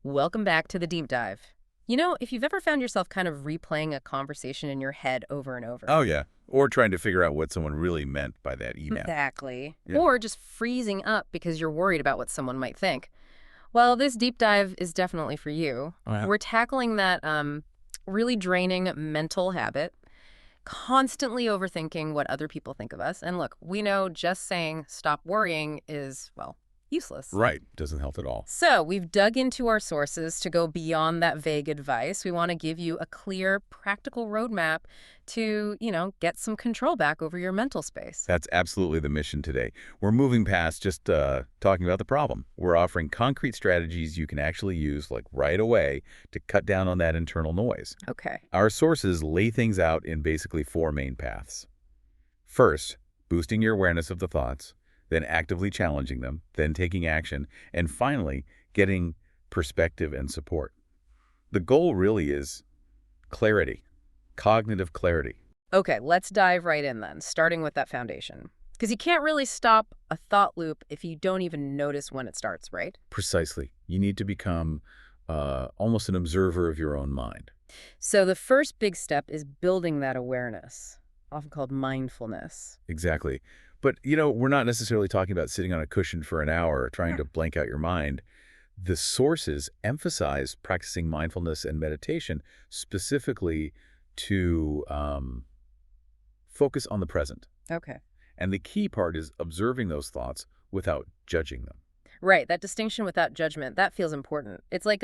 Welcome back to the deep dive. You know, if you've ever found yourself kind of replaying a conversation in your head over and over. Oh, yeah. Or trying to figure out what someone really meant by that email. Exactly. Yeah. Or just freezing up because you're worried about what someone might think. Well, this deep dive is definitely for you. Oh, yeah. We're tackling that really draining mental habit, constantly overthinking what other people think of us. And look, we know just saying stop worrying is, well, useless. Right. Doesn't help at all. So we've dug into our sources to go beyond that vague advice. We want to give you a clear, practical roadmap to, get some control back over your mental space. That's absolutely the mission today. We're moving past just talking about the problem. We're offering concrete strategies you can actually use, like right away, to cut down on that internal noise. Okay. Our sources lay things out in basically four main paths. First, boosting your awareness of the thoughts, then actively challenging them, then taking action, and finally, getting perspective and support. The goal really is clarity, cognitive clarity. Okay, let's dive right in then, starting with that foundation. Because you can't really stop a thought loop if you don't even notice when it starts, right? Precisely. You need to become almost an observer of your own mind. So the first big step is building that awareness, often called mindfulness. Exactly. But, we're not necessarily talking about sitting on a cushion for an hour trying to blank out your mind. The sources emphasize practicing mindfulness and meditation specifically to focus on the present. Okay. And the key part is observing those thoughts without judging them. Right, that distinction without judgment, that feels important. It's like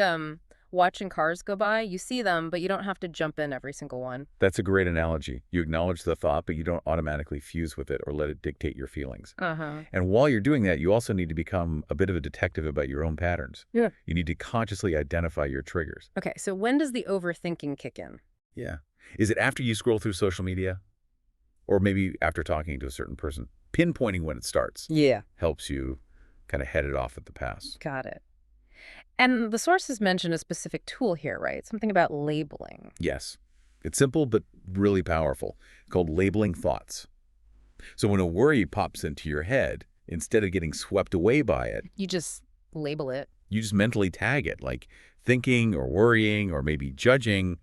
watching cars go by. You see them, but you don't have to jump in every single one. That's a great analogy. You acknowledge the thought, but you don't automatically fuse with it or let it dictate your feelings. Uh-huh. And while you're doing that, you also need to become a bit of a detective about your own patterns. Yeah. You need to consciously identify your triggers. Okay, so when does the overthinking kick in? Yeah. Is it after you scroll through social media? Or maybe after talking to a certain person? Pinpointing when it starts Yeah. helps you kind of head it off at the pass. Got it. And the sources mention a specific tool here, right? Something about labeling. Yes. It's simple but really powerful, called labeling thoughts. So when a worry pops into your head, instead of getting swept away by it, You just label it. you just mentally tag it, like thinking or worrying or maybe judging.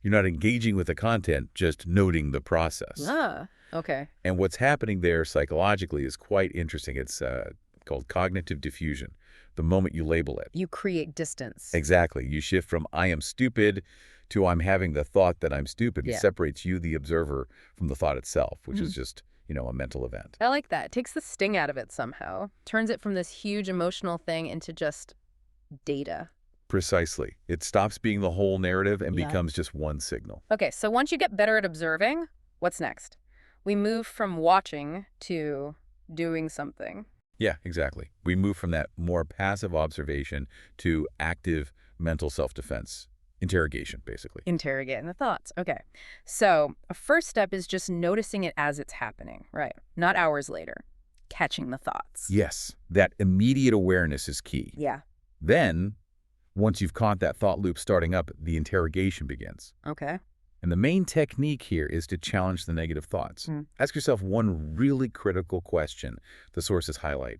You're not engaging with the content, just noting the process. Ah, okay. And what's happening there psychologically is quite interesting. It's called cognitive diffusion, the moment you label it. You create distance. Exactly. You shift from I am stupid to I'm having the thought that I'm stupid. Yeah. It separates you, the observer, from the thought itself, which is just, a mental event. I like that. It takes the sting out of it somehow. Turns it from this huge emotional thing into just data. Precisely. It stops being the whole narrative and Yeah. becomes just one signal. Okay, so once you get better at observing, what's next? We move from watching to doing something. Yeah, exactly. We move from that more passive observation to active mental self-defense. Interrogation, basically. Interrogating the thoughts. Okay. So a first step is just noticing it as it's happening, right? Not hours later. Catching the thoughts. Yes, that immediate awareness is key. Yeah. Then, once you've caught that thought loop starting up, the interrogation begins. Okay. And the main technique here is to challenge the negative thoughts. Mm. Ask yourself one really critical question the sources highlight.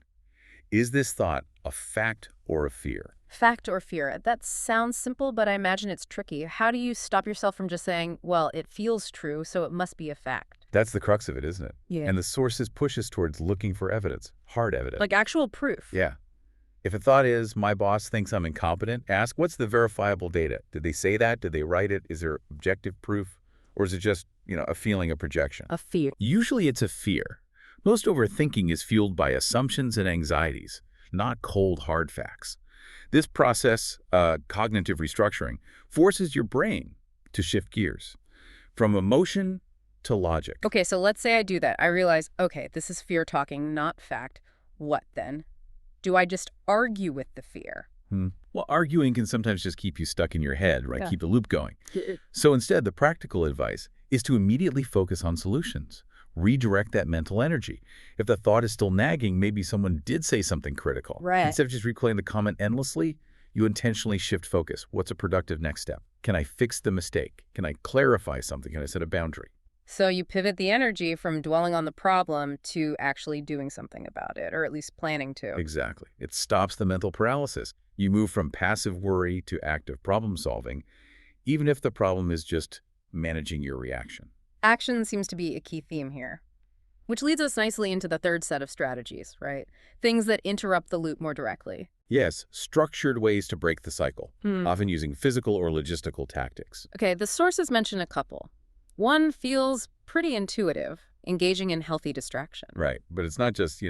Is this thought a fact or a fear? Fact or fear? That sounds simple, but I imagine it's tricky. How do you stop yourself from just saying, well, it feels true, so it must be a fact? That's the crux of it, isn't it? Yeah. And the sources push us towards looking for evidence, hard evidence. Like actual proof. Yeah. If a thought is, my boss thinks I'm incompetent, ask, what's the verifiable data? Did they say that? Did they write it? Is there objective proof? Or is it just, a feeling, a projection? A fear. Usually it's a fear. Most overthinking is fueled by assumptions and anxieties, not cold, hard facts. This process, cognitive restructuring, forces your brain to shift gears from emotion to logic. Okay, so let's say I do that. I realize, okay, this is fear talking, not fact. What then? Do I just argue with the fear? Well, arguing can sometimes just keep you stuck in your head, right? Yeah. Keep the loop going. So instead, the practical advice is to immediately focus on solutions. Redirect that mental energy. If the thought is still nagging, maybe someone did say something critical. Right. Instead of just replaying the comment endlessly, you intentionally shift focus. What's a productive next step? Can I fix the mistake? Can I clarify something? Can I set a boundary? So you pivot the energy from dwelling on the problem to actually doing something about it, or at least planning to. Exactly. It stops the mental paralysis. You move from passive worry to active problem solving, even if the problem is just managing your reaction. Action seems to be a key theme here, which leads us nicely into the third set of strategies, right? Things that interrupt the loop more directly. Yes, structured ways to break the cycle, Hmm. often using physical or logistical tactics. Okay, the sources mention a couple. One feels pretty intuitive, engaging in healthy distraction. Right. But it's not just,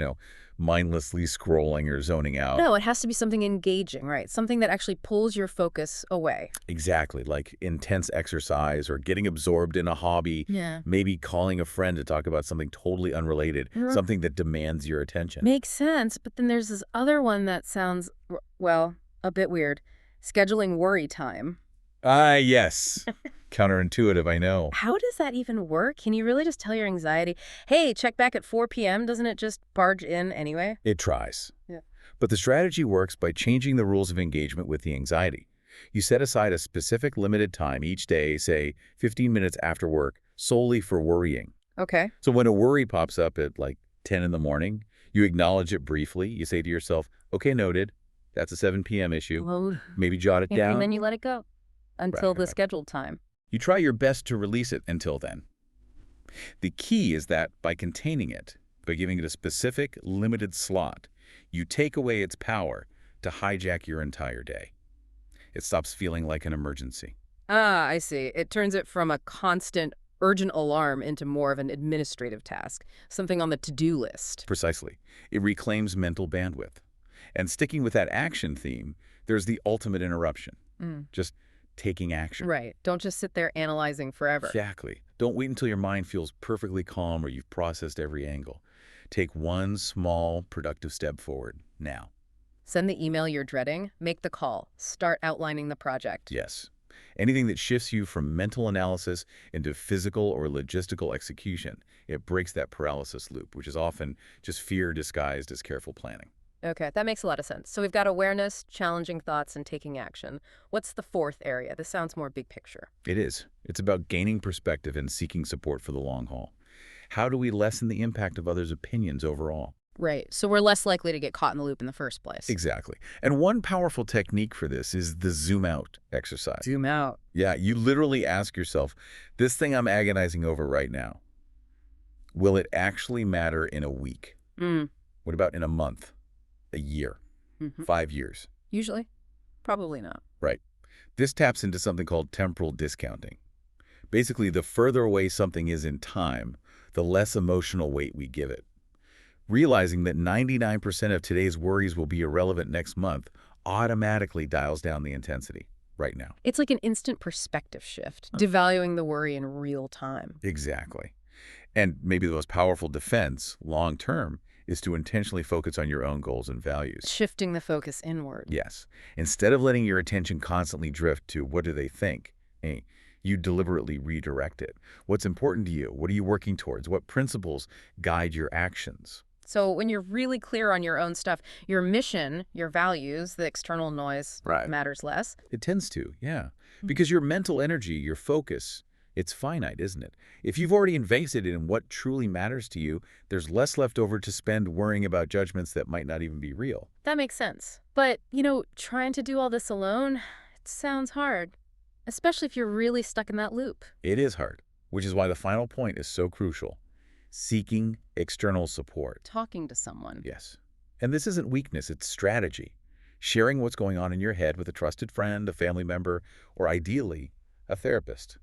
mindlessly scrolling or zoning out. No, it has to be something engaging, right? Something that actually pulls your focus away. Exactly. Like intense exercise or getting absorbed in a hobby, Yeah. maybe calling a friend to talk about something totally unrelated, something that demands your attention. Makes sense, but then there's this other one that sounds, well, a bit weird. Scheduling worry time. Ah, yes. Counterintuitive, I know. How does that even work? Can you really just tell your anxiety, hey, check back at 4 p.m.? Doesn't it just barge in anyway? It tries. Yeah. But the strategy works by changing the rules of engagement with the anxiety. You set aside a specific limited time each day, say 15 minutes after work, solely for worrying. Okay. So when a worry pops up at like 10 in the morning, you acknowledge it briefly. You say to yourself, okay, noted. That's a 7 p.m. issue. Well, Maybe jot it down. and then you let it go until the Right. scheduled time. You try your best to release it until then. The key is that by containing it, by giving it a specific, limited slot, you take away its power to hijack your entire day. It stops feeling like an emergency. Ah, I see. It turns it from a constant, urgent alarm into more of an administrative task, something on the to-do list. Precisely. It reclaims mental bandwidth. And sticking with that action theme, there's the ultimate interruption. Mm. Just taking action. Right. Don't just sit there analyzing forever. Exactly. Don't wait until your mind feels perfectly calm or you've processed every angle. Take one small, productive step forward now. Send the email you're dreading, make the call, start outlining the project. Yes. Anything that shifts you from mental analysis into physical or logistical execution, it breaks that paralysis loop, which is often just fear disguised as careful planning. Okay, that makes a lot of sense. So we've got awareness, challenging thoughts, and taking action. What's the fourth area? This sounds more big picture. It is. It's about gaining perspective and seeking support for the long haul. How do we lessen the impact of others' opinions overall? Right. So we're less likely to get caught in the loop in the first place. Exactly. And one powerful technique for this is the zoom out exercise. Zoom out. Yeah, you literally ask yourself, this thing I'm agonizing over right now, will it actually matter in a week? Mm. What about in a month, a year, Mm-hmm. 5 years? Usually. Probably not. Right. This taps into something called temporal discounting. Basically, the further away something is in time, the less emotional weight we give it. Realizing that 99% of today's worries will be irrelevant next month automatically dials down the intensity right now. It's like an instant perspective shift, devaluing the worry in real time. Exactly. And maybe the most powerful defense, long term, is to intentionally focus on your own goals and values. Shifting the focus inward. Yes. Instead of letting your attention constantly drift to what do they think, you deliberately redirect it. What's important to you? What are you working towards? What principles guide your actions? So when you're really clear on your own stuff, your mission, your values, the external noise matters less. It tends to, yeah. Because your mental energy, your focus, it's finite, isn't it? If you've already invested in what truly matters to you, there's less left over to spend worrying about judgments that might not even be real. That makes sense. But, trying to do all this alone, it sounds hard, especially if you're really stuck in that loop. It is hard, which is why the final point is so crucial. Seeking external support. Talking to someone. Yes. And this isn't weakness, it's strategy. Sharing what's going on in your head with a trusted friend, a family member, or ideally, a therapist.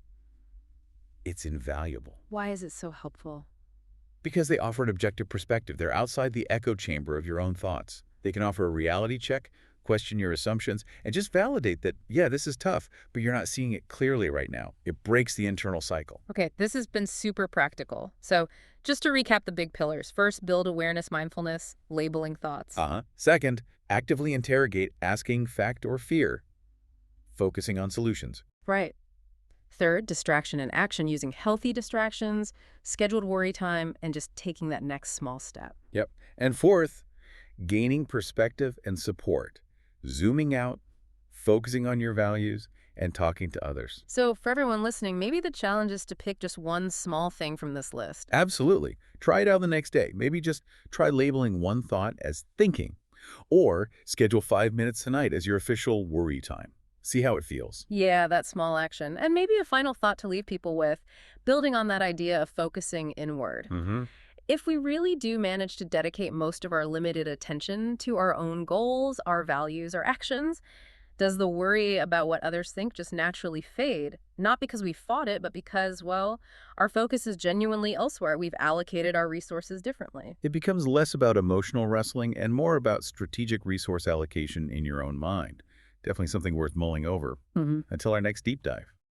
It's invaluable. Why is it so helpful? Because they offer an objective perspective. They're outside the echo chamber of your own thoughts. They can offer a reality check, question your assumptions, and just validate that, yeah, this is tough, but you're not seeing it clearly right now. It breaks the internal cycle. Okay, this has been super practical. So just to recap the big pillars. First, build awareness, mindfulness, labeling thoughts. Second, actively interrogate asking fact or fear, focusing on solutions. Right. Third, distraction and action using healthy distractions, scheduled worry time, and just taking that next small step. Yep. And fourth, gaining perspective and support, zooming out, focusing on your values, and talking to others. So for everyone listening, maybe the challenge is to pick just one small thing from this list. Absolutely. Try it out the next day. Maybe just try labeling one thought as thinking, or schedule 5 minutes tonight as your official worry time. See how it feels. Yeah, that small action. And maybe a final thought to leave people with, building on that idea of focusing inward. Mm-hmm. If we really do manage to dedicate most of our limited attention to our own goals, our values, our actions, does the worry about what others think just naturally fade? Not because we fought it, but because, well, our focus is genuinely elsewhere. We've allocated our resources differently. It becomes less about emotional wrestling and more about strategic resource allocation in your own mind. Definitely something worth mulling over. Hmm. Until our next deep dive.